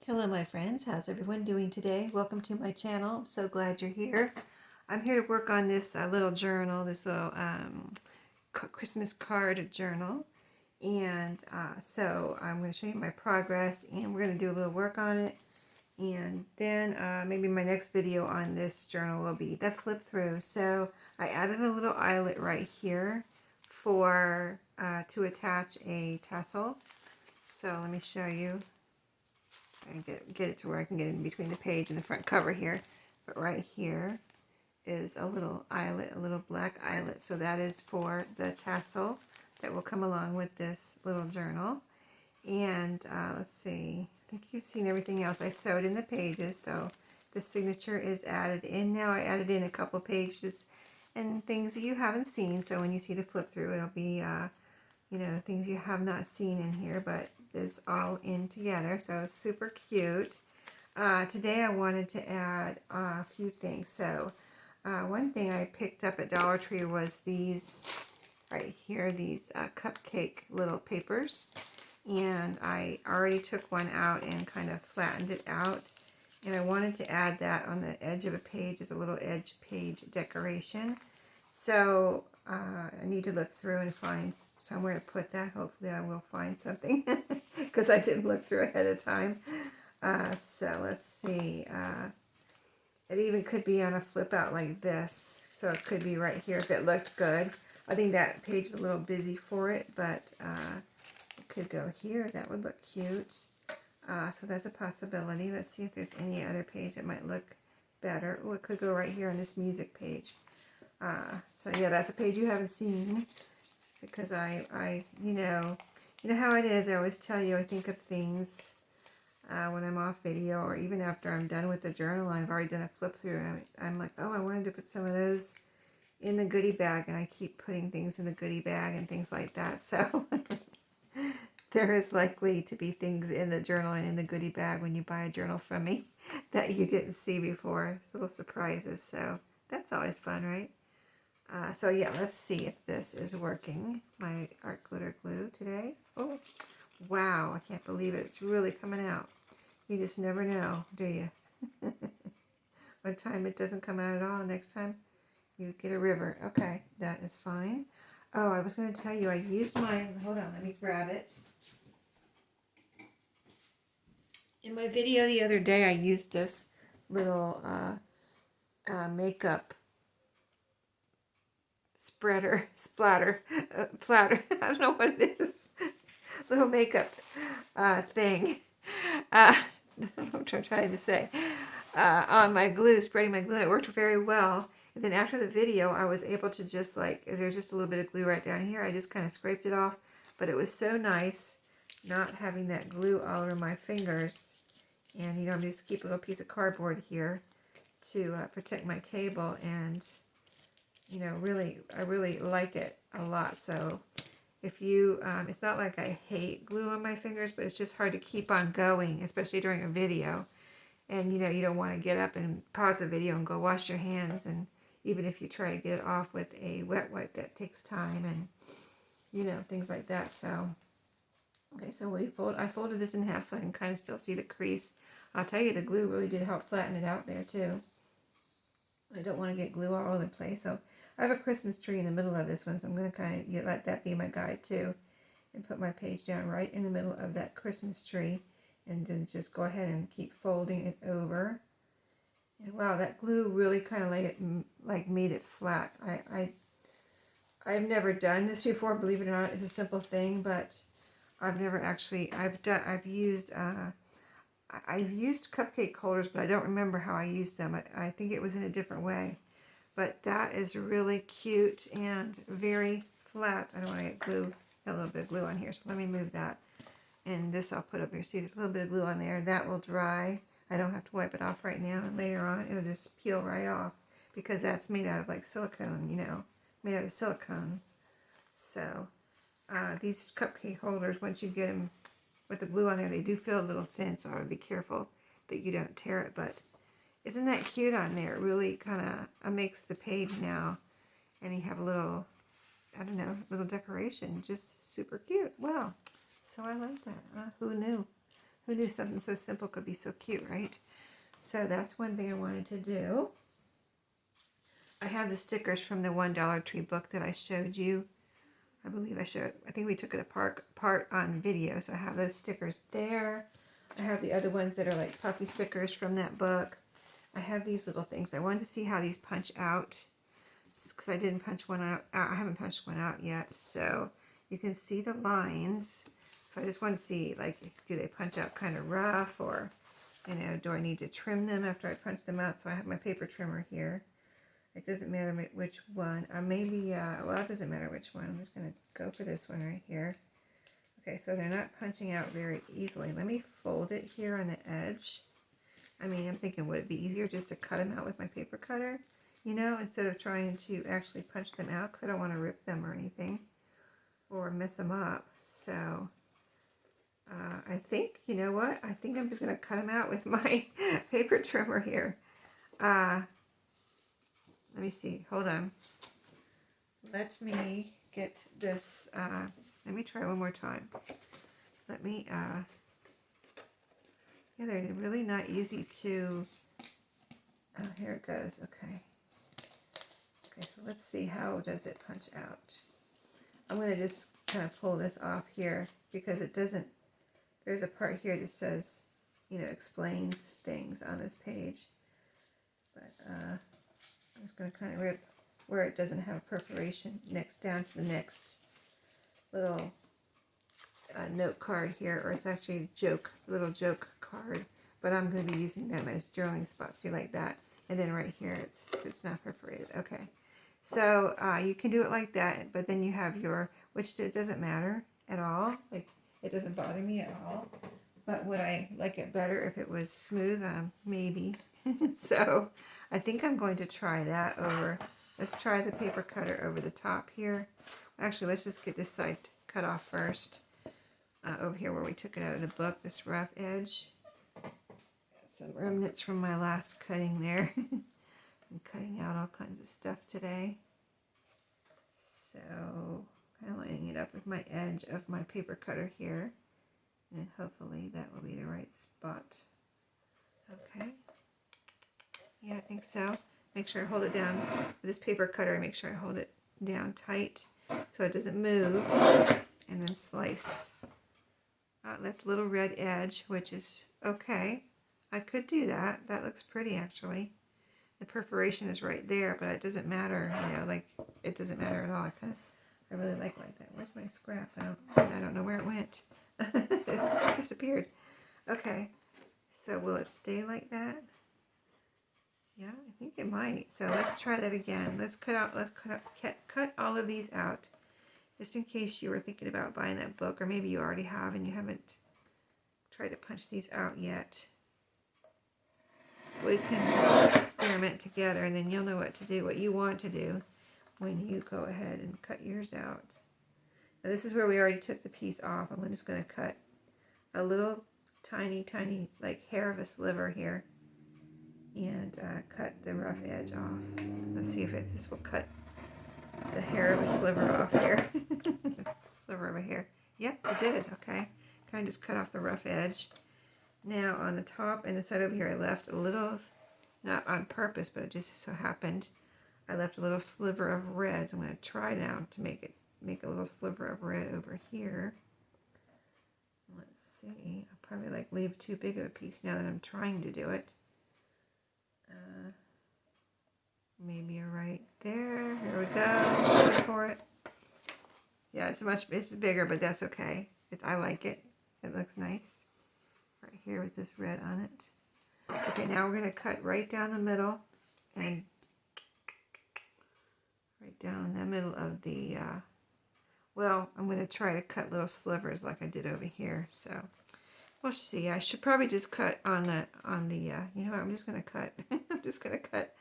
Hello my friends, how's everyone doing today? Welcome to my channel. I'm so glad you're here. I'm here to work on this little journal, this little Christmas card journal. And so I'm going to show you my progress and we're going to do a little work on it. And then maybe my next video on this journal will be the flip through. So I added a little eyelet right here for to attach a tassel. So let me show you. And get it to where I can get it in between the page and the front cover here. But right here is a little eyelet, a little black eyelet. So that is for the tassel that will come along with this little journal. And let's see, I think you've seen everything else. I sewed in the pages, so the signature is added in now. I added in a couple pages and things that you haven't seen. So when you see the flip through, it'll be you know, things you have not seen in here, but it's all in together, so it's super cute. Today I wanted to add a few things. So one thing I picked up at Dollar Tree was these right here, these cupcake little papers, and I already took one out and kind of flattened it out, and I wanted to add that on the edge of a page as a little edge page decoration. So I need to look through and find somewhere to put that. Hopefully I will find something because I didn't look through ahead of time. So let's see. It even could be on a flip out like this. So it could be right here if it looked good. I think that page is a little busy for it, but it could go here. That would look cute. So that's a possibility. Let's see if there's any other page that might look better. Oh, it could go right here on this music page. So yeah, that's a page you haven't seen because you know how it is. I always tell you I think of things when I'm off video or even after I'm done with the journal. I've already done a flip through and I'm like, oh, I wanted to put some of those in the goodie bag, and I keep putting things in the goodie bag and things like that. So there is likely to be things in the journal and in the goodie bag when you buy a journal from me that you didn't see before. Little surprises. So that's always fun, right? So yeah, let's see if this is working. My art glitter glue today. Oh, wow, I can't believe it. It's really coming out. You just never know, do you? One time it doesn't come out at all. Next time you get a river. Okay, that is fine. Oh, I was going to tell you, I used my, hold on, let me grab it. In my video the other day, I used this little makeup splatter, platter, I don't know what it is, little makeup thing, I don't know what I'm trying to say, on my glue, spreading my glue, and it worked very well. And then after the video, I was able to just like, there's just a little bit of glue right down here, I just kind of scraped it off, but it was so nice not having that glue all over my fingers. And you know, I'm just keep a little piece of cardboard here to protect my table, and you know, I really like it a lot. So if you, it's not like I hate glue on my fingers, but it's just hard to keep on going, especially during a video. And you know, you don't want to get up and pause the video and go wash your hands. And even if you try to get it off with a wet wipe, that takes time and, you know, things like that. So, okay, so I folded this in half so I can kind of still see the crease. I'll tell you, the glue really did help flatten it out there too. I don't want to get glue all over the place. So I have a Christmas tree in the middle of this one, so I'm going to kind of let that be my guide too. And put my page down right in the middle of that Christmas tree. And then just go ahead and keep folding it over. And wow, that glue really kind of made it flat. I've never done this before, believe it or not. It's a simple thing, but I've never actually, I've used cupcake holders, but I don't remember how I used them. I think it was in a different way. But that is really cute and very flat. I don't want to get glue, got a little bit of glue on here, so let me move that. And this I'll put up here. See, there's a little bit of glue on there. That will dry. I don't have to wipe it off right now. And later on, it'll just peel right off because that's made out of like silicone, you know, made out of silicone. So these cupcake holders, once you get them with the glue on there, they do feel a little thin, so I would be careful that you don't tear it. But isn't that cute on there? It really kind of makes the page now. And you have a little, I don't know, little decoration. Just super cute. Wow. So I like that. Who knew? Who knew something so simple could be so cute, right? So that's one thing I wanted to do. I have the stickers from the $1 Tree book that I showed you. I believe I think we took it apart on video, so I have those stickers there. I have the other ones that are like puffy stickers from that book. I have these little things. I wanted to see how these punch out, because I didn't punch one out. I haven't punched one out yet, so you can see the lines. So I just want to see, like, do they punch out kind of rough, or, you know, do I need to trim them after I punch them out? So I have my paper trimmer here. It doesn't matter which one. Maybe, well, it doesn't matter which one. I'm just going to go for this one right here. Okay, so they're not punching out very easily. Let me fold it here on the edge. I mean, I'm thinking, would it be easier just to cut them out with my paper cutter, you know, instead of trying to actually punch them out, because I don't want to rip them or anything or mess them up. So I think, you know what? I think I'm just going to cut them out with my paper trimmer here. Let me see. Hold on. Let me get this. Let me try one more time. Let me. Yeah, they're really not easy to. Oh, here it goes. Okay. Okay, so let's see, how does it punch out. I'm going to just kind of pull this off here, because it doesn't. There's a part here that says, you know, explains things on this page. But I'm just going to kind of rip where it doesn't have perforation next down to the next little note card here, or it's actually a little joke card, but I'm going to be using them as journaling spots. See, like that, and then right here it's not perforated. Okay, so you can do it like that, but then you have your, which it doesn't matter at all. Like, it doesn't bother me at all. But would I like it better if it was smooth? Maybe. So I think I'm going to try that over. Let's try the paper cutter over the top here. Actually, let's just get this side cut off first. Over here where we took it out of the book, this rough edge. Got some remnants from my last cutting there. I'm cutting out all kinds of stuff today. So, kind of lining it up with my edge of my paper cutter here. And hopefully that will be the right spot. Okay. Yeah, I think so. Make sure I hold it down with this paper cutter. Make sure I hold it down tight so it doesn't move. And then slice. Left a little red edge, which is okay. I could do that. That looks pretty, actually. The perforation is right there, but it doesn't matter. You know, like, it doesn't matter at all. I really like that. Where's my scrap? I don't know where it went. It disappeared. Okay. So will it stay like that? Yeah, I think it might. So let's try that again. Let's cut all of these out, just in case you were thinking about buying that book, or maybe you already have and you haven't tried to punch these out yet. We can experiment together, and then you'll know what to do, what you want to do when you go ahead and cut yours out. Now this is where we already took the piece off. I'm just going to cut a little tiny, like hair of a sliver here, and cut the rough edge off. Let's see if this will cut the hair of a sliver off here. Sliver of a hair. Yep, it did. Okay. Kind of just cut off the rough edge. Now on the top and the side over here, I left a little, not on purpose, but it just so happened, I left a little sliver of red. So I'm going to try now to make a little sliver of red over here. Let's see. I'll probably like leave too big of a piece now that I'm trying to do it. Maybe right there. Here we go. Go for it. Yeah, it's bigger, but that's okay. I like it. It looks nice. Right here with this red on it. Okay, now we're going to cut right down the middle, and right down the middle of the, well, I'm going to try to cut little slivers like I did over here. So we'll see. I should probably just cut on the, you know what, I'm just going to cut. I'm just going to cut,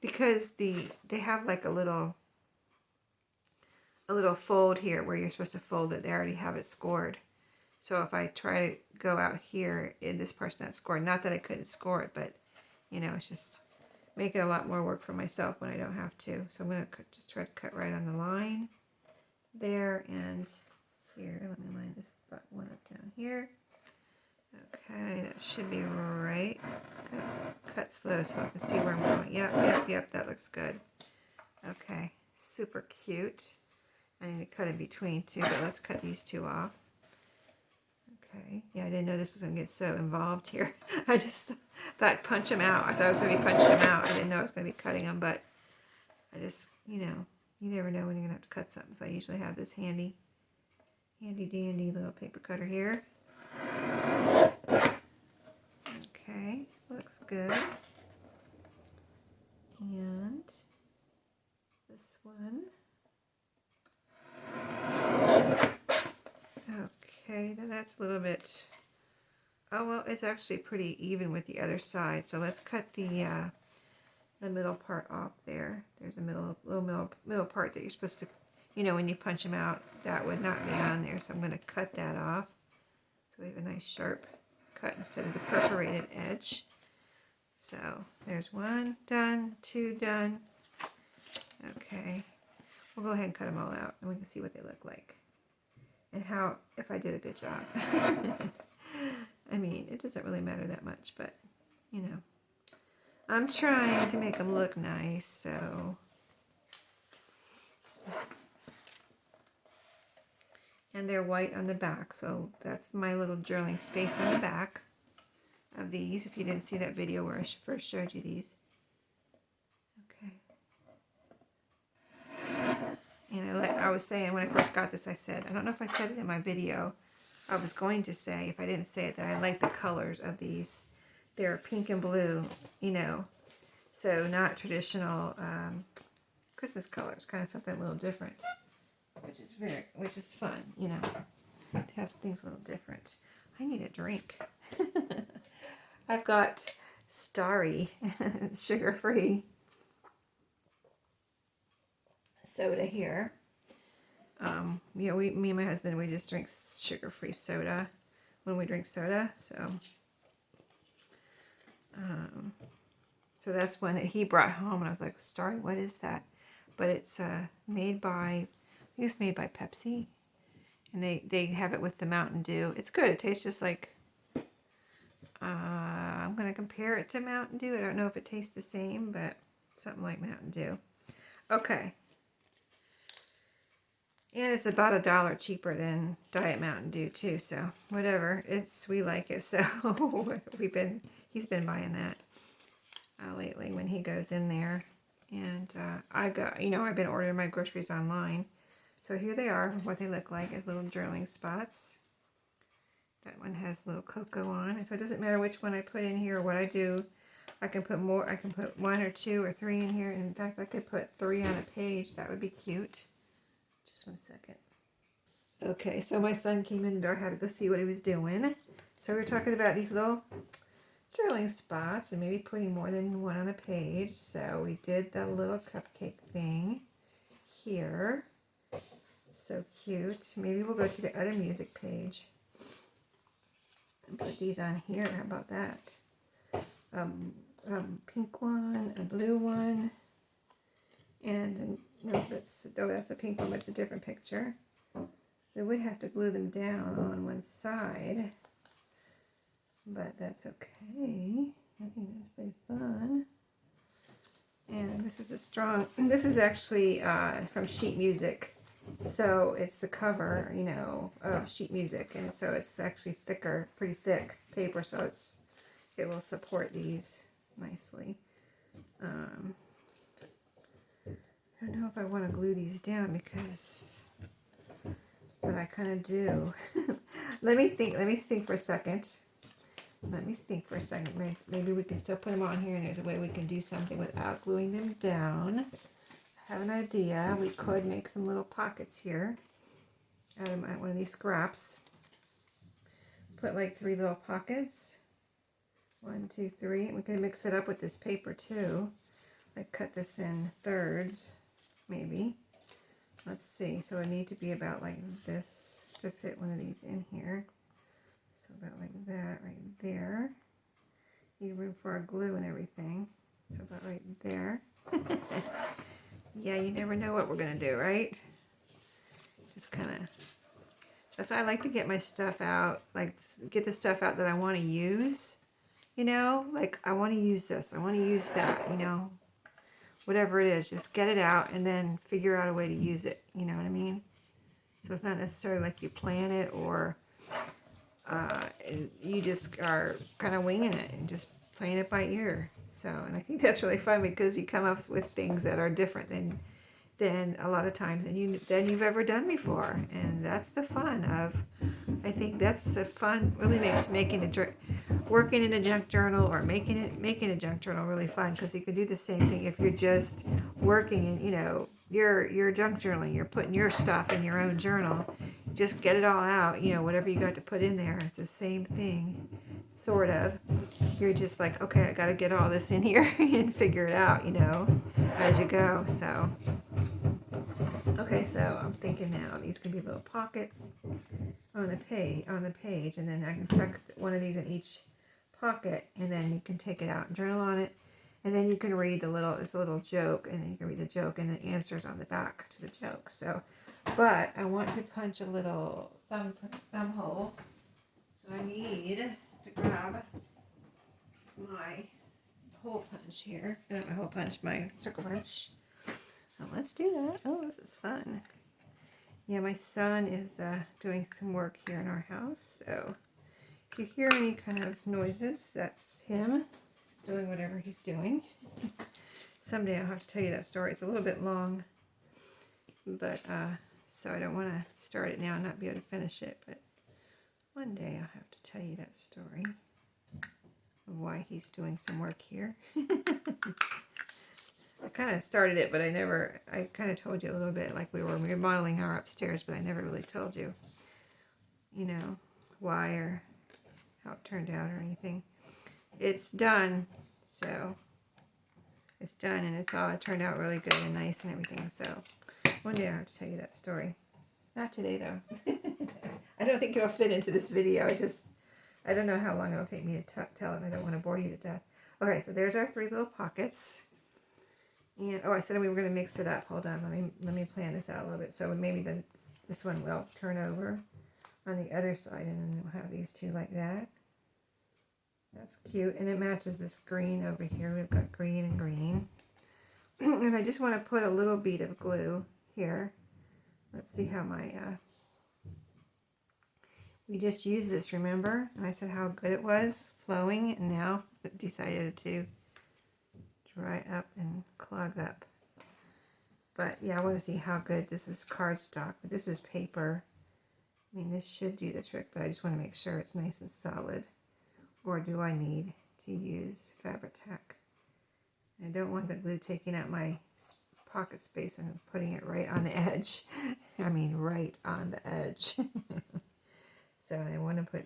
because they have like a little fold here where you're supposed to fold it. They already have it scored. So if I try to go out here, this part's not scored. Not that I couldn't score it, but, you know, it's just making a lot more work for myself when I don't have to. So I'm going to just try to cut right on the line there and here. Let me line this one up down here. Okay, that should be right. Cut slow so I can see where I'm going. Yep, that looks good. Okay, super cute. I need to cut in between too, but let's cut these two off. Okay, yeah, I didn't know this was going to get so involved here. I just thought punch them out. I thought I was going to be punching them out. I didn't know I was going to be cutting them, but I just, you never know when you're going to have to cut something. So I usually have this handy dandy little paper cutter here. Okay, looks good. And this one. Okay, now that's a little bit, oh well, it's actually pretty even with the other side. So let's cut the middle part off there. There's a middle part that you're supposed to, when you punch them out, that would not be on there. So I'm going to cut that off. So we have a nice sharp cut instead of the perforated edge. So there's one done, two done. Okay, we'll go ahead and cut them all out and we can see what they look like and how, if I did a good job. I mean, it doesn't really matter that much, but I'm trying to make them look nice, so. And they're white on the back, so that's my little journaling space on the back of these, if you didn't see that video where I first showed you these. Okay. And I was saying when I first got this, I said, I don't know if I said it in my video, I was going to say, if I didn't say it, that I like the colors of these. They're pink and blue, so not traditional Christmas colors, kind of something a little different, which is fun, to have things a little different. I need a drink. I've got Starry, sugar-free soda here. Me and my husband, we just drink sugar-free soda when we drink soda, so that's one that he brought home, and I was like, Starry, what is that? But it's made by, I think it's made by Pepsi, and they have it with the Mountain Dew. It's good. It tastes just like, I'm going to compare it to Mountain Dew. I don't know if it tastes the same, but something like Mountain Dew. Okay. And it's about $1 cheaper than Diet Mountain Dew too, so whatever. We like it, so he's been buying that lately when he goes in there. And I've been ordering my groceries online. So here they are, what they look like as little journaling spots. That one has little cocoa on, and so it doesn't matter which one I put in here or what I do. I can put more. I can put 1 or 2 or 3 in here. And in fact, I could put 3 on a page. That would be cute. Just 1 second. Okay, so my son came in the door. I had to go see what he was doing. So we were talking about these little journaling spots and maybe putting more than 1 on a page. So we did the little cupcake thing here. So cute. Maybe we'll go to the other music page and put these on here. How about that? Pink one, a blue one, and no, that's a pink one, but it's a different picture. We would have to glue them down on one side, but that's okay. I think that's pretty fun. And this is actually from sheet music. So it's the cover, of sheet music, and so it's actually thicker, pretty thick paper, so it will support these nicely. I don't know if I want to glue these down but I kind of do. Let me think for a second. Maybe we can still put them on here, and there's a way we can do something without gluing them down. I have an idea. We could make some little pockets here out of one of these scraps. Put like 3 little pockets. 1, 2, 3. We can mix it up with this paper too. Like cut this in thirds, maybe. Let's see. So it need to be about like this to fit one of these in here. So about like that right there. Need room for our glue and everything. So about right there. Yeah, you never know what we're going to do, right? Just kind of That's why I like to get my stuff out, like get the stuff out that I want to use, you know, like I want to use this, I want to use that, you know, whatever it is, just get it out and then figure out a way to use it, you know what I mean? So it's not necessarily like you plan it or you just are kind of winging it and just playing it by ear. So, and I think that's really fun because you come up with things that are different than a lot of times than you've ever done before, and that's the fun of. I think that's the fun. Really makes working in a junk journal or making a junk journal really fun because you can do the same thing if you're just working in your junk journaling. You're putting your stuff in your own journal. Just get it all out. Whatever you got to put in there. It's the same thing, sort of. You're just like, okay, I got to get all this in here and figure it out. As you go. So. Okay, so I'm thinking now these can be little pockets on the page, and then I can tuck one of these in each pocket, and then you can take it out and journal on it, and then you can read it's a little joke, and then you can read the joke and the answers on the back to the joke. So, but I want to punch a little thumb hole, so I need to grab my hole punch here. Not my hole punch, my circle punch. So let's do that. Oh, this is fun. Yeah, my son is doing some work here in our house. So if you hear any kind of noises, that's him doing whatever he's doing. Someday I'll have to tell you that story. It's a little bit long, but so I don't want to start it now and not be able to finish it. But one day I'll have to tell you that story of why he's doing some work here. I kind of started it, but I kind of told you a little bit, like we were remodeling our upstairs, but I never really told you, why or how it turned out or anything. It's done, so it's done, and it turned out really good and nice and everything, so one day I'll have to tell you that story. Not today, though. I don't think it'll fit into this video. I don't know how long it'll take me to tell it, and I don't want to bore you to death. Okay, so there's our 3 little pockets. And I said we were going to mix it up. Hold on, let me plan this out a little bit. So maybe this one will turn over on the other side, and then we'll have these two like that. That's cute, and it matches this green over here. We've got green and green. And I just want to put a little bead of glue here. Let's see how my we just used this, remember? And I said how good it was flowing, and now it decided to dry up and clog up. But yeah, I want to see how good this is cardstock. But this is paper. I mean, this should do the trick, but I just want to make sure it's nice and solid. Or do I need to use Fabri-Tac? I don't want the glue taking out my pocket space and putting it right on the edge. I mean, right on the edge. So I want to put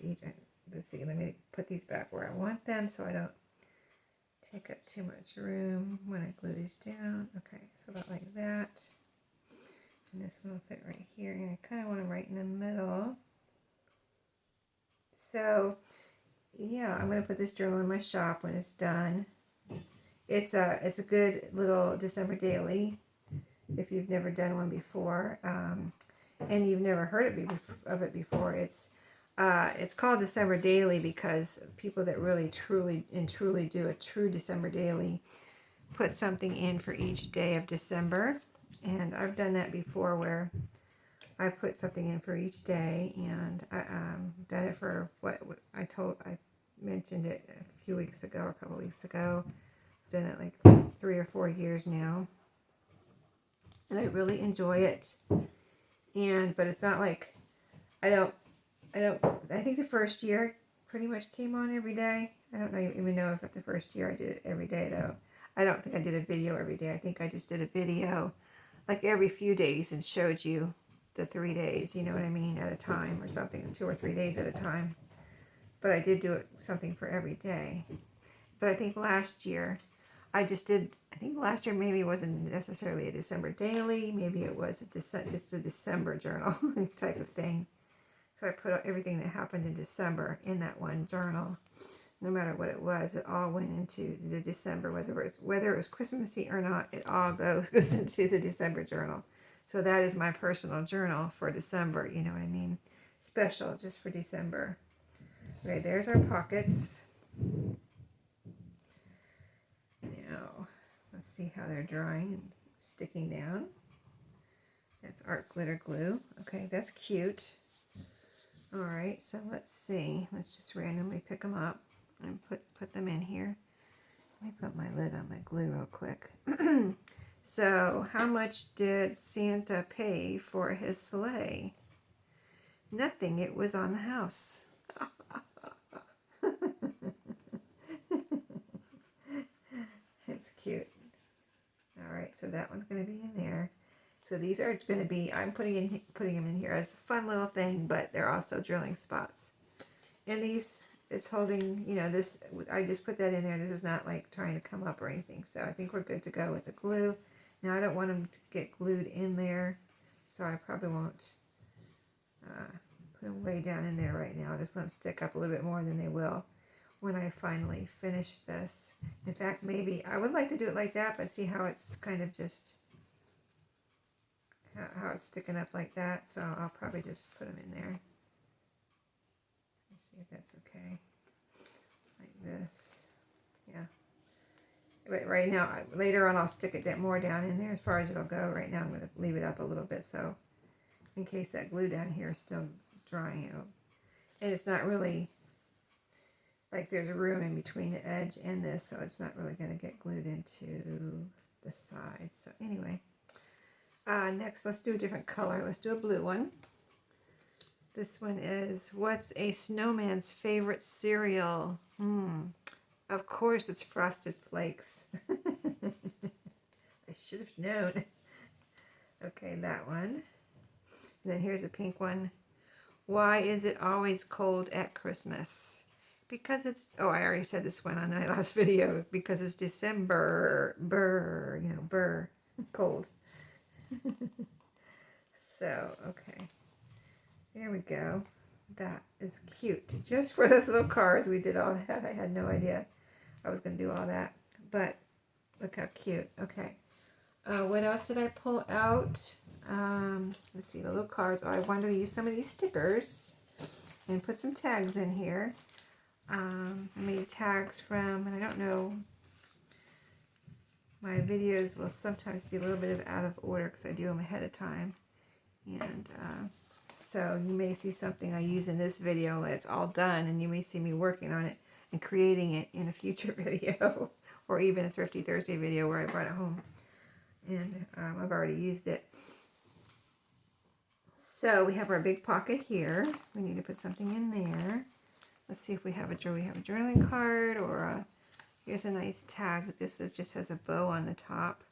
let's see, let me put these back where I want them so I don't take up too much room when I glue these down. Okay, so about like that. And this one will fit right here. And I kind of want them right in the middle. So, yeah, I'm going to put this journal in my shop when it's done. It's a good little December daily if you've never done one before. And you've never heard of it before. It's called December Daily because people that really truly do a true December Daily put something in for each day of December. And I've done that before where I put something in for each day, and I've done it for what I mentioned it a few weeks ago or a couple weeks ago. I've done it like 3 or 4 years now. And I really enjoy it. But it's not like I think the first year pretty much came on every day. I don't even know if the first year I did it every day, though. I don't think I did a video every day. I think I just did a video like every few days and showed you the 3 days, you know what I mean, at a time or something, 2 or 3 days at a time. But I did do it something for every day. But I think last year last year maybe it wasn't necessarily a December daily. Maybe it was just a December journal type of thing. So I put everything that happened in December in that one journal. No matter what it was, it all went into the December, whether it was Christmassy or not, it all goes into the December journal. So that is my personal journal for December, you know what I mean? special just for December. Okay, there's our pockets. Now, let's see how they're drying and sticking down. That's art glitter glue. Okay, that's cute. All right, so let's see. Let's just randomly pick them up and put them in here. Let me put my lid on my glue real quick. So, how much did Santa pay for his sleigh? Nothing. It was on the house. It's cute. All right, so that one's going to be in there. So these are going to be, I'm putting them in here as a fun little thing, but they're also drilling spots. And these, it's holding, you know, this, I just put that in there. This is not like trying to come up or anything. So I think we're good to go with the glue. Now I don't want them to get glued in there, so I probably won't put them way down in there right now. Just let them stick up a little bit more than they will when I finally finish this. In fact, maybe I would like to do it like that, but see how it's kind of just, how it's sticking up like that. So I'll probably just put them in there. Let's see if that's okay. Like this. Yeah. But right now, later on I'll stick it more down in there as far as it'll go. Right now I'm going to leave it up a little bit so in case that glue down here is still drying out. And it's not really, like there's a room in between the edge and this, so it's not really going to get glued into the side. So anyway, next let's do a different color. Let's do a blue one. This one is, what's a snowman's favorite cereal? Of course it's Frosted Flakes. I should have known. Okay, that one. And then here's a pink one. Why is it always cold at Christmas? Because it's, oh, I already said this one on my last video. Because it's December. Brr, you know, brr. Cold. So, okay. There we go. That is cute. Just for those little cards, we did all that. I had no idea I was going to do all that. But look how cute. Okay. What else did I pull out? Let's see, the little cards. Oh, I wanted to use some of these stickers and put some tags in here. I made tags from, and I don't know, my videos will sometimes be a little bit out of order because I do them ahead of time. And so you may see something I use in this video when it's all done, and you may see me working on it and creating it in a future video or even a Thrifty Thursday video where I brought it home. And I've already used it. So we have our big pocket here. We need to put something in there. Let's see if we have a journaling card or a, here's a nice tag. This is just has a bow on the top.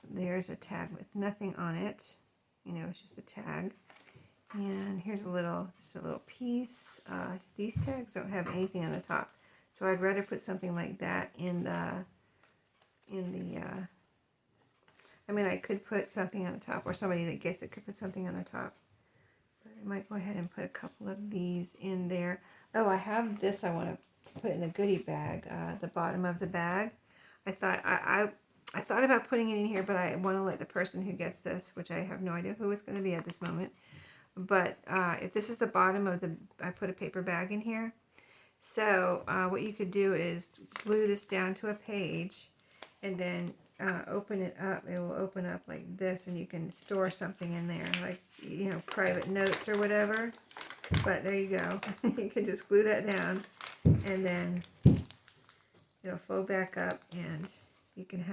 There's a tag with nothing on it. You know, it's just a tag. And here's just a little piece. These tags don't have anything on the top. So I'd rather put something like that in the I mean, I could put something on the top, or somebody that gets it could put something on the top. But I might go ahead and put a couple of these in there. Oh, I have this I want to put in the goodie bag, the bottom of the bag. I thought I thought about putting it in here, but I want to let the person who gets this, which I have no idea who it's going to be at this moment. But if this is the bottom of the, I put a paper bag in here. So what you could do is glue this down to a page, and then open it up. It will open up like this, and you can store something in there, like, you know, private notes or whatever. But there you go. You can just glue that down, and then it'll fold back up, and you can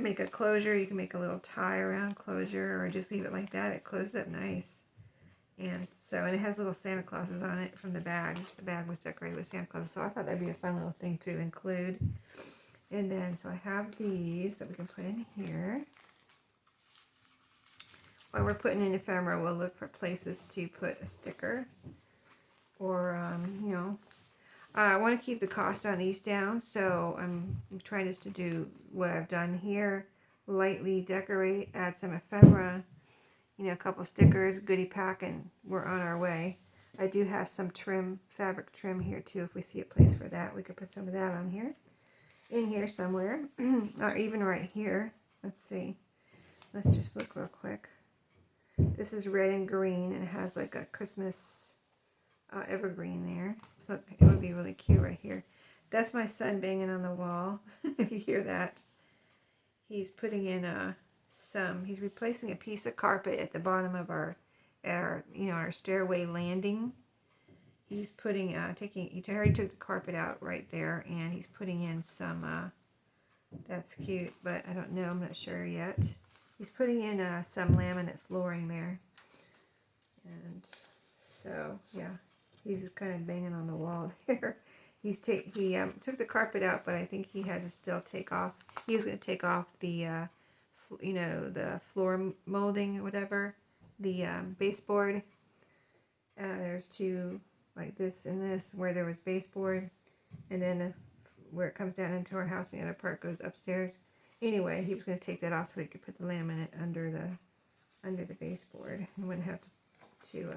make a closure. You can make a little tie around closure, or just leave it like that. It closes up nice. And so, and it has little Santa Clauses on it from the bag. The bag was decorated with Santa Clauses, so I thought that'd be a fun little thing to include. And then, so I have these that we can put in here. While we're putting in ephemera, we'll look for places to put a sticker. Or, you know, I want to keep the cost on these down, so I'm trying just to do what I've done here. Lightly decorate, add some ephemera, you know, a couple stickers, goodie pack, and we're on our way. I do have some trim, fabric trim here too. If we see a place for that, we could put some of that on here. In here somewhere, or even right here. Let's see. Let's just look real quick. This is red and green, and it has like a Christmas evergreen there. Look, it would be really cute right here. That's my son banging on the wall. If you hear that, he's putting in he's replacing a piece of carpet at the bottom of our stairway landing. He's putting he already took the carpet out right there, and he's putting in some that's cute, but I don't know, I'm not sure yet. He's putting in some laminate flooring there, and so yeah, he's kind of banging on the wall there. He took the carpet out, but I think he had to still take off. He was going to take off the the floor molding or whatever, the baseboard. There's two like this and this where there was baseboard, and then where it comes down into our house, and the other part goes upstairs. Anyway, he was going to take that off so he could put the laminate under the baseboard. He wouldn't have to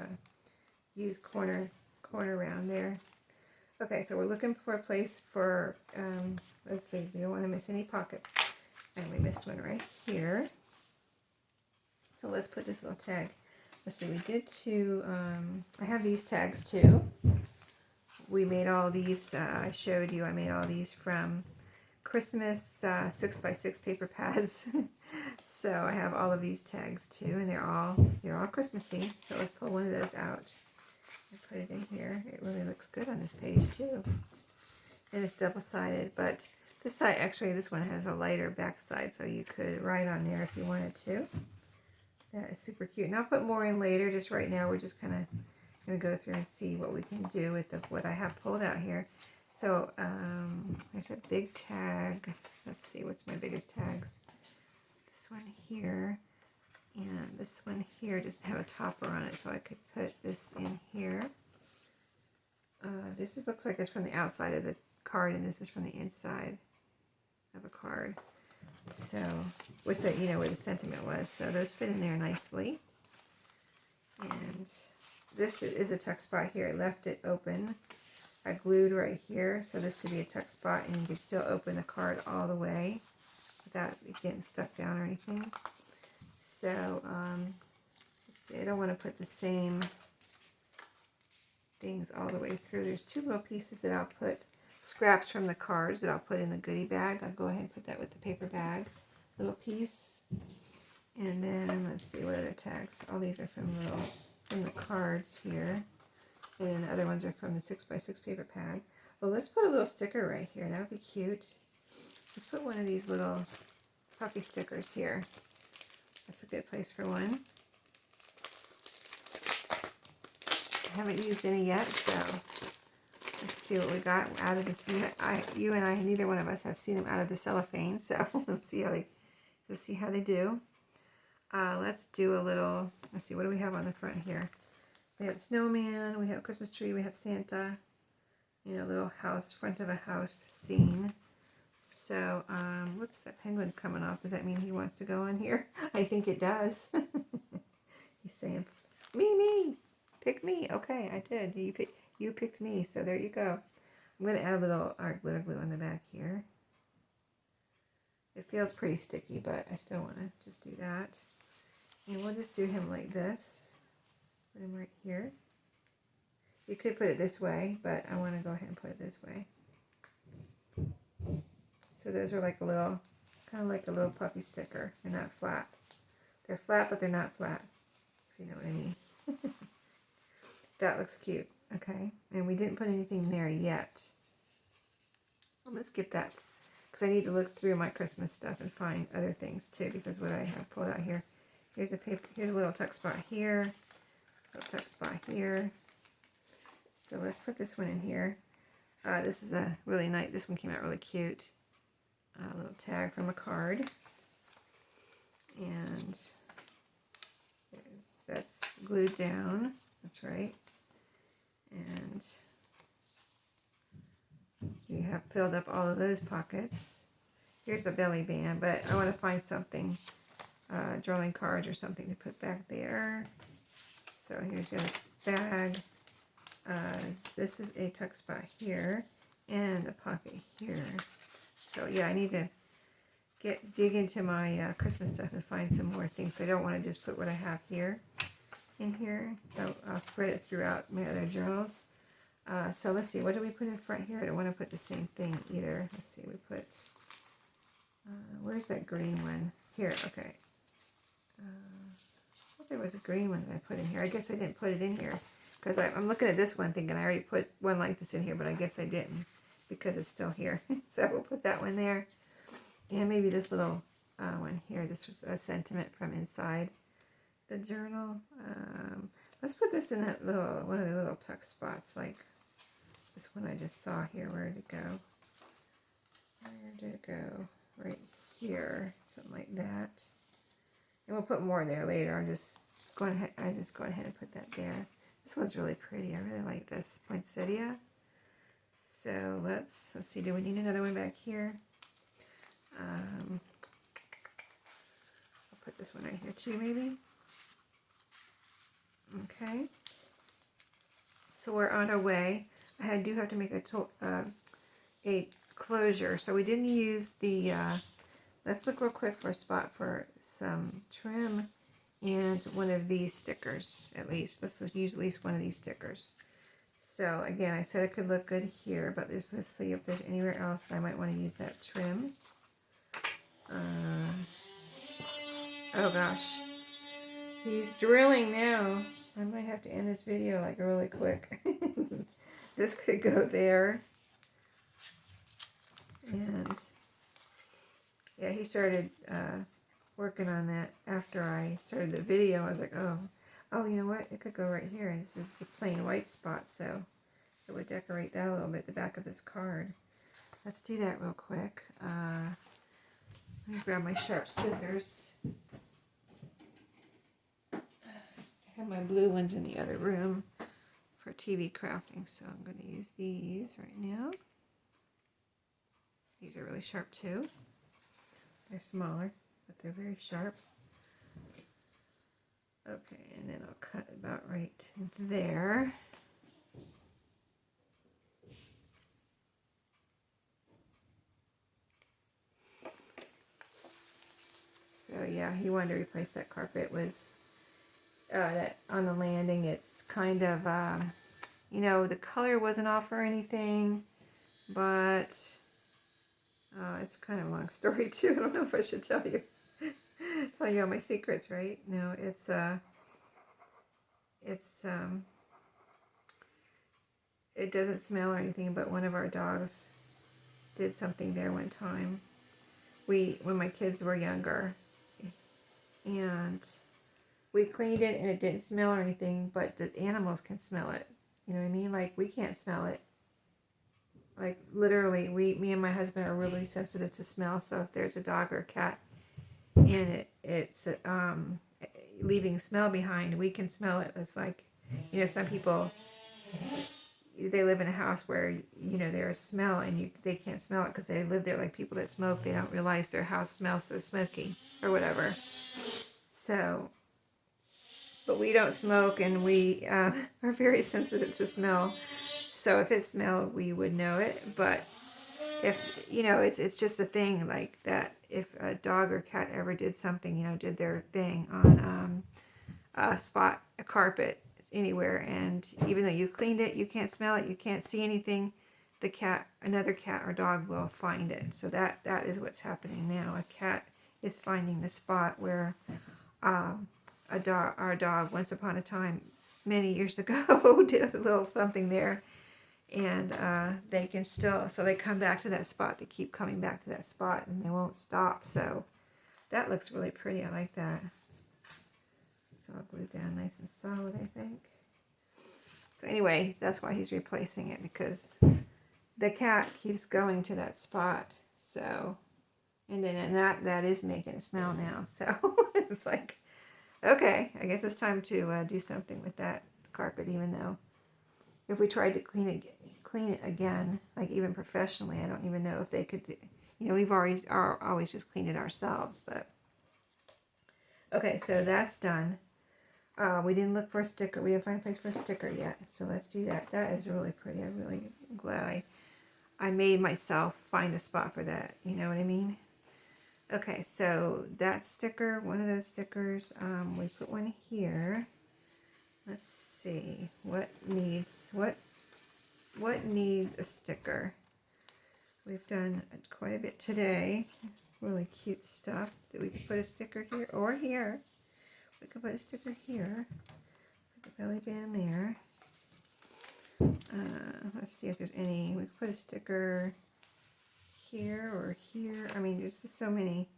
use corner round there. Okay, so we're looking for a place for, let's see, we don't want to miss any pockets. And we missed one right here. So let's put this little tag. Let's see, we did two, I have these tags too. We made all these, I showed you, I made all these from Christmas 6x6 paper pads. So I have all of these tags too, and they're all Christmassy. So let's pull one of those out and put it in here. It really looks good on this page too. And it's double-sided, but this side, actually this one has a lighter back side, so you could write on there if you wanted to. That is super cute. And I'll put more in later. Just right now we're just kind of going to go through and see what we can do with what I have pulled out here. So there's a big tag. Let's see, what's my biggest tags? This one here, and this one here doesn't have a topper on it, so I could put this in here. Looks like it's from the outside of the card, and this is from the inside of a card. So with the, where the sentiment was. So those fit in there nicely. And this is a tuck spot here. I left it open. I glued right here, so this could be a tuck spot, and you could still open the card all the way without it getting stuck down or anything. So, let's see, I don't want to put the same things all the way through. There's two little pieces that I'll put, scraps from the cards that I'll put in the goodie bag. I'll go ahead and put that with the paper bag, little piece. And then, let's see, what other tags? All these are from the cards here. And then the other ones are from the 6x6 paper pad. Oh, let's put a little sticker right here. That would be cute. Let's put one of these little puffy stickers here. That's a good place for one. I haven't used any yet, so let's see what we got out of this. You and I, neither one of us have seen them out of the cellophane, so let's see how they do. Let's do a little. Let's see, what do we have on the front here? We have snowman, we have a Christmas tree, we have Santa, little house, front of a house scene. So, whoops, that penguin coming off. Does that mean he wants to go on here? I think it does. He's saying, me, pick me. Okay, I did. You picked me, so there you go. I'm going to add a little art glitter glue on the back here. It feels pretty sticky, but I still want to just do that. And we'll just do him like this. Put him right here. You could put it this way, but I want to go ahead and put it this way. So those are like a little, kind of like a little puffy sticker. They're not flat. They're flat, but they're not flat, if you know what I mean. That looks cute. Okay, and we didn't put anything there yet. I'm going to skip that, because I need to look through my Christmas stuff and find other things too, because that's what I have pulled out here. Here's a little tuck spot here. Little tuck spot here. So let's put this one in here. This is a really nice, this one came out really cute. A little tag from a card. And that's glued down. That's right. And you have filled up all of those pockets. Here's a belly band, but I want to find something, drawing cards or something to put back there. So here's your bag. This is a tuck spot here and a pocket here. So yeah, I need to dig into my Christmas stuff and find some more things. I don't want to just put what I have here in here. I'll spread it throughout my other journals. So let's see, what do we put in front here? I don't want to put the same thing either. Let's see, we put, where's that green one? Here, okay. I thought there was a green one that I put in here. I guess I didn't put it in here because I'm looking at this one thinking I already put one like this in here, but I guess I didn't because it's still here. So we'll put that one there. And maybe this little one here. This was a sentiment from inside the journal. Let's put this in that little, one of the little tuck spots, like this one I just saw here. Where did it go? Where did it go? Right here, something like that. And we'll put more there later. I'm just going ahead and put that there. This one's really pretty. I really like this poinsettia. So let's see. Do we need another one back here? I'll put this one right here too, maybe. Okay. So we're on our way. I do have to make a closure. So we didn't use the. Let's look real quick for a spot for some trim and one of these stickers, at least. Let's use at least one of these stickers. So again, I said it could look good here, but let's see if there's anywhere else I might want to use that trim. Oh gosh. He's drilling now. I might have to end this video like really quick. This could go there. And yeah, he started working on that after I started the video. I was like, oh, you know what? It could go right here. This is the plain white spot, so it would decorate that a little bit, the back of this card. Let's do that real quick. Let me grab my sharp scissors. I have my blue ones in the other room for TV crafting, so I'm going to use these right now. These are really sharp too. They're smaller, but they're very sharp. Okay, and then I'll cut about right there. So yeah, he wanted to replace that carpet. It was that on the landing. It's kind of, you know, the color wasn't off or anything, but it's kind of a long story too. I don't know if I should tell you. Tell you all my secrets, right? No, it doesn't smell or anything, but one of our dogs did something there one time. When my kids were younger, and we cleaned it and it didn't smell or anything, but the animals can smell it. You know what I mean? Like, we can't smell it. Like, literally, me and my husband are really sensitive to smell, so if there's a dog or a cat and it's leaving smell behind, we can smell it. It's like, you know, some people, they live in a house where, you know, there's smell and they can't smell it because they live there. Like people that smoke, they don't realize their house smells so smoky or whatever. So, but we don't smoke, and we are very sensitive to smell. So if it smelled, we would know it. But if, you know, it's just a thing like that. If a dog or cat ever did something, you know, did their thing on a spot, a carpet, anywhere, and even though you cleaned it, you can't smell it, you can't see anything, another cat or dog will find it. So that is what's happening now. A cat is finding the spot where our dog once upon a time, many years ago, did a little something there, and they can still, so they come back to that spot, they keep coming back to that spot, and they won't stop. So that looks really pretty. I like that. It's all glued down nice and solid, I think. So anyway, that's why he's replacing it, because the cat keeps going to that spot. So, and that is making it smell now. So it's like, okay, I guess it's time to do something with that carpet, even though if we tried to clean it again, like even professionally, I don't even know if they could do, you know, we've always just cleaned it ourselves, but okay, so that's done. We didn't look for a sticker. We didn't find a place for a sticker yet, so let's do that. That is really pretty. I'm really glad I made myself find a spot for that. You know what I mean? Okay, so that sticker, one of those stickers, we put one here. Let's see what needs a sticker. We've done quite a bit today. Really cute stuff that we can put a sticker here or here. We could put a sticker here. Put the belly band there. Let's see if there's any. We could put a sticker here or here. I mean, there's just so many.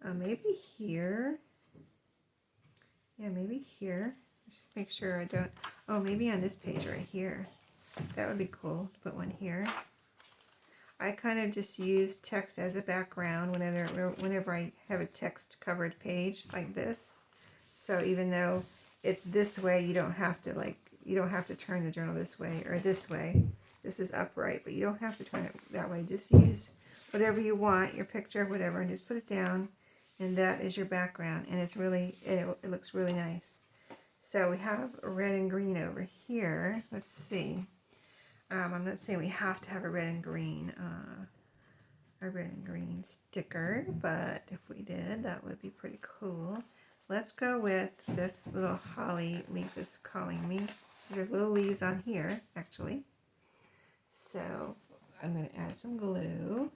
Maybe here. Yeah, maybe here. Just make sure I don't. Oh, maybe on this page right here. That would be cool to put one here. I kind of just use text as a background whenever I have a text covered page like this. So even though it's this way, you don't have to turn the journal this way or this way. This is upright, but you don't have to turn it that way. Just use whatever you want, your picture, whatever, and just put it down, and that is your background. And it's really, it looks really nice. So we have red and green over here. Let's see. I'm not saying we have to have a red and green sticker, but if we did, that would be pretty cool. Let's go with this little holly leaf is calling me. There's little leaves on here, actually. So I'm going to add some glue.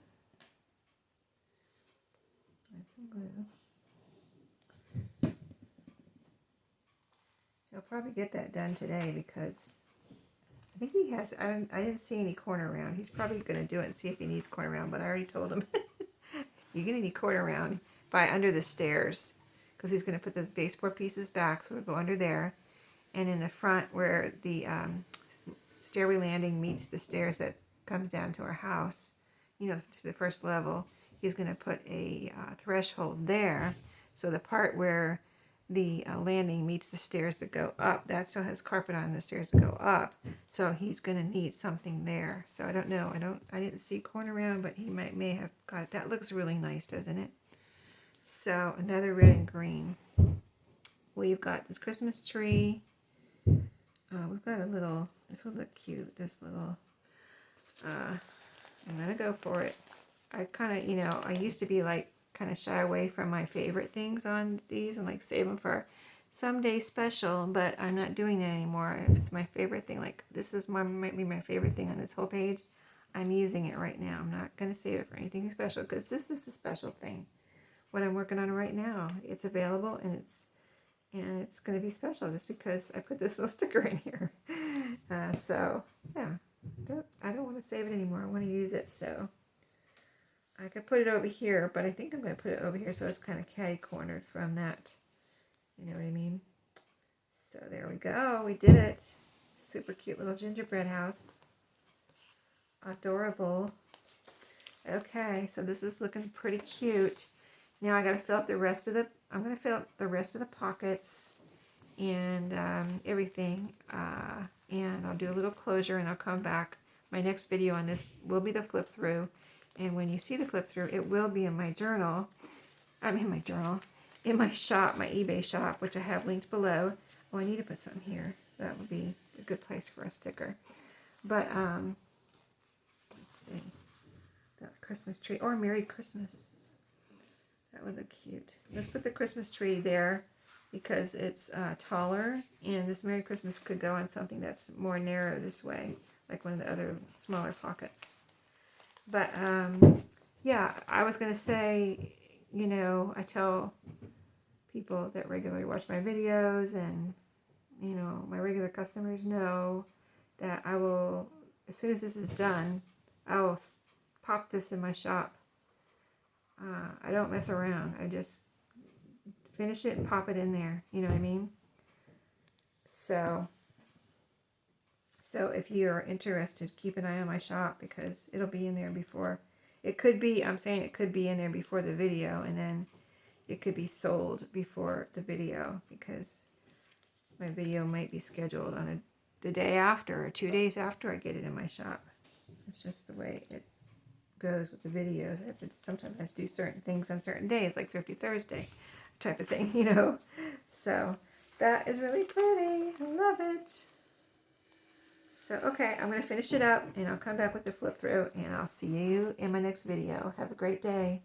He'll probably get that done today because I think he has, I didn't see any corner round. He's probably going to do it and see if he needs corner round, but I already told him you're going to need corner round by under the stairs because he's going to put those baseboard pieces back, so we'll go under there. And in the front where the stairway landing meets the stairs that comes down to our house, you know, to the first level, he's going to put a threshold there. So the part where the landing meets the stairs that go up, that still has carpet on the stairs that go up. So he's going to need something there. So I don't know. I didn't see corner round, but he may have got it. That looks really nice, doesn't it? So another red and green. We've got this Christmas tree. We've got a little, this will look cute, this little, I'm going to go for it. I kind of, I used to be like kind of shy away from my favorite things on these and like save them for someday special, but I'm not doing that anymore. If it's my favorite thing, like this is might be my favorite thing on this whole page, I'm using it right now. I'm not going to save it for anything special because this is the special thing. What I'm working on right now, it's available and it's going to be special just because I put this little sticker in here. So yeah, I don't want to save it anymore. I want to use it. So I could put it over here, but I think I'm going to put it over here so it's kind of catty-cornered from that. You know what I mean? So there we go. We did it. Super cute little gingerbread house. Adorable. Okay, so this is looking pretty cute. Now I got to fill up the rest of the, I'm going to fill up the rest of the pockets and everything. And I'll do a little closure and I'll come back. My next video on this will be the flip through. And when you see the flip through, it will be in my journal. In my shop, my eBay shop, which I have linked below. Oh, I need to put some here. That would be a good place for a sticker. But, let's see. That Christmas tree, or Merry Christmas. That would look cute. Let's put the Christmas tree there because it's taller. And this Merry Christmas could go on something that's more narrow this way, like one of the other smaller pockets. But, yeah, I was going to say, I tell people that regularly watch my videos and, my regular customers know that I will, as soon as this is done, I will pop this in my shop. I don't mess around. I just finish it and pop it in there. You know what I mean? So if you're interested, keep an eye on my shop because it'll be in there before. It could be, I'm saying it could be in there before the video and then it could be sold before the video because my video might be scheduled on the day after or 2 days after I get it in my shop. It's just the way it goes with the videos. Sometimes I have to do certain things on certain days, like Thrifty Thursday type of thing, So that is really pretty. I love it. So, okay, I'm going to finish it up, and I'll come back with the flip through, and I'll see you in my next video. Have a great day.